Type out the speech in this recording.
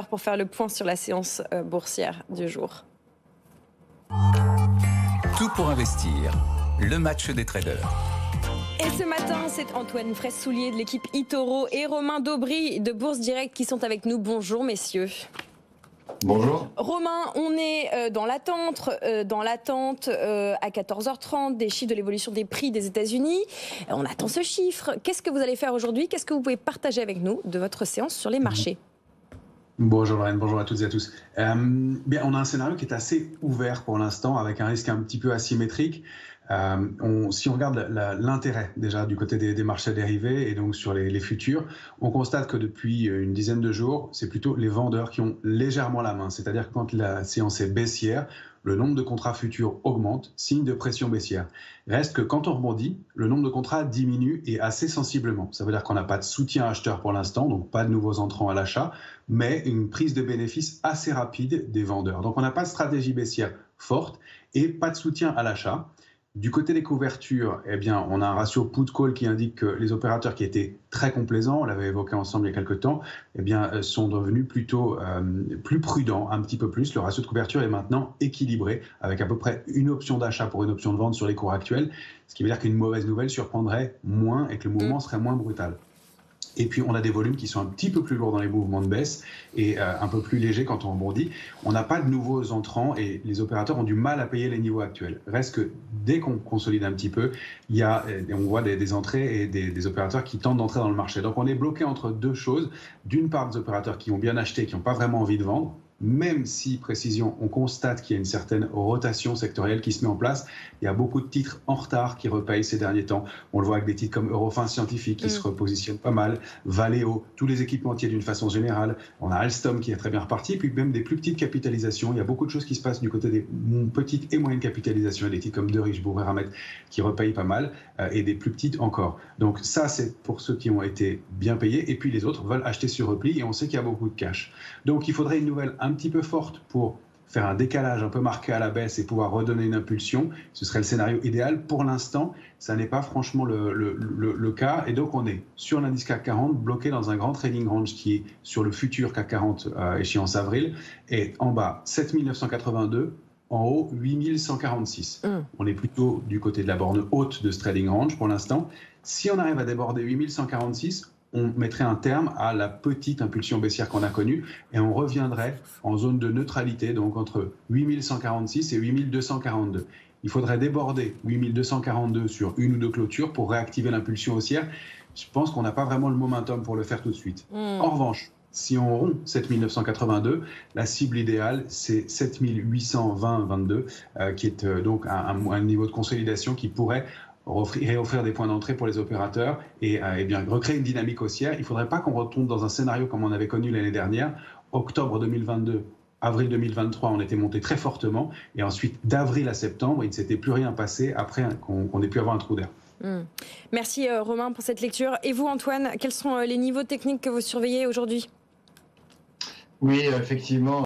Pour faire le point sur la séance boursière du jour. Tout pour investir, le match des traders. Et ce matin, c'est Antoine Fraisse-Soulier de l'équipe eToro et Romain Daubry de Bourse Direct qui sont avec nous. Bonjour messieurs. Bonjour. Romain, on est dans l'attente à 14h30 des chiffres de l'évolution des prix des États-Unis. On attend ce chiffre. Qu'est-ce que vous allez faire aujourd'hui? Qu'est-ce que vous pouvez partager avec nous de votre séance sur les marchés? Bonjour Lorraine, bonjour à toutes et à tous. On a un scénario qui est assez ouvert pour l'instant, avec un risque un petit peu asymétrique. Si on regarde l'intérêt déjà du côté des marchés dérivés et donc sur les futurs, on constate que depuis une dizaine de jours, c'est plutôt les vendeurs qui ont légèrement la main. C'est-à-dire que quand la séance est baissière, le nombre de contrats futurs augmente, signe de pression baissière. Reste que quand on rebondit, le nombre de contrats diminue et assez sensiblement. Ça veut dire qu'on n'a pas de soutien acheteur pour l'instant, donc pas de nouveaux entrants à l'achat, mais une prise de bénéfice assez rapide des vendeurs. Donc on n'a pas de stratégie baissière forte et pas de soutien à l'achat. Du côté des couvertures, on a un ratio put-call qui indique que les opérateurs qui étaient très complaisants, on l'avait évoqué ensemble il y a quelques temps, sont devenus plutôt plus prudents, un petit peu plus. Le ratio de couverture est maintenant équilibré, avec à peu près une option d'achat pour une option de vente sur les cours actuels, ce qui veut dire qu'une mauvaise nouvelle surprendrait moins et que le mouvement serait moins brutal. Et puis, on a des volumes qui sont un petit peu plus lourds dans les mouvements de baisse et un peu plus légers quand on rebondit. On n'a pas de nouveaux entrants et les opérateurs ont du mal à payer les niveaux actuels. Reste que dès qu'on consolide un petit peu, on voit des entrées et des opérateurs qui tentent d'entrer dans le marché. Donc, on est bloqué entre deux choses. D'une part, des opérateurs qui ont bien acheté, qui n'ont pas vraiment envie de vendre. Même si, précision, on constate qu'il y a une certaine rotation sectorielle qui se met en place, il y a beaucoup de titres en retard qui repayent ces derniers temps. On le voit avec des titres comme Eurofins Scientifique qui se repositionnent pas mal, Valeo, tous les équipementiers d'une façon générale. On a Alstom qui est très bien reparti, puis même des plus petites capitalisations. Il y a beaucoup de choses qui se passent du côté des petites et moyennes capitalisations. Il y a des titres comme De Richebourg et Eramet qui repayent pas mal et des plus petites encore. Donc ça, c'est pour ceux qui ont été bien payés. Et puis les autres veulent acheter sur repli et on sait qu'il y a beaucoup de cash. Donc il faudrait une nouvelle un petit peu forte pour faire un décalage un peu marqué à la baisse et pouvoir redonner une impulsion. Ce serait le scénario idéal. Pour l'instant, ça n'est pas franchement le cas. Et donc, on est sur l'indice CAC 40, bloqué dans un grand trading range qui est sur le futur CAC 40 échéance avril. Et en bas, 7982. En haut, 8146. On est plutôt du côté de la borne haute de ce trading range pour l'instant. Si on arrive à déborder 8146, on mettrait un terme à la petite impulsion baissière qu'on a connue et on reviendrait en zone de neutralité, donc entre 8146 et 8242. Il faudrait déborder 8242 sur une ou deux clôtures pour réactiver l'impulsion haussière. Je pense qu'on n'a pas vraiment le momentum pour le faire tout de suite. En revanche, si on rompt 7982, la cible idéale, c'est 7820-22, qui est donc un niveau de consolidation qui pourrait offrir des points d'entrée pour les opérateurs et recréer une dynamique haussière. Il ne faudrait pas qu'on retombe dans un scénario comme on avait connu l'année dernière. Octobre 2022, avril 2023, on était monté très fortement. Et ensuite, d'avril à septembre, il ne s'était plus rien passé après qu'on ait pu avoir un trou d'air. Merci Romain pour cette lecture. Et vous Antoine, quels sont les niveaux techniques que vous surveillez aujourd'hui? Oui, effectivement.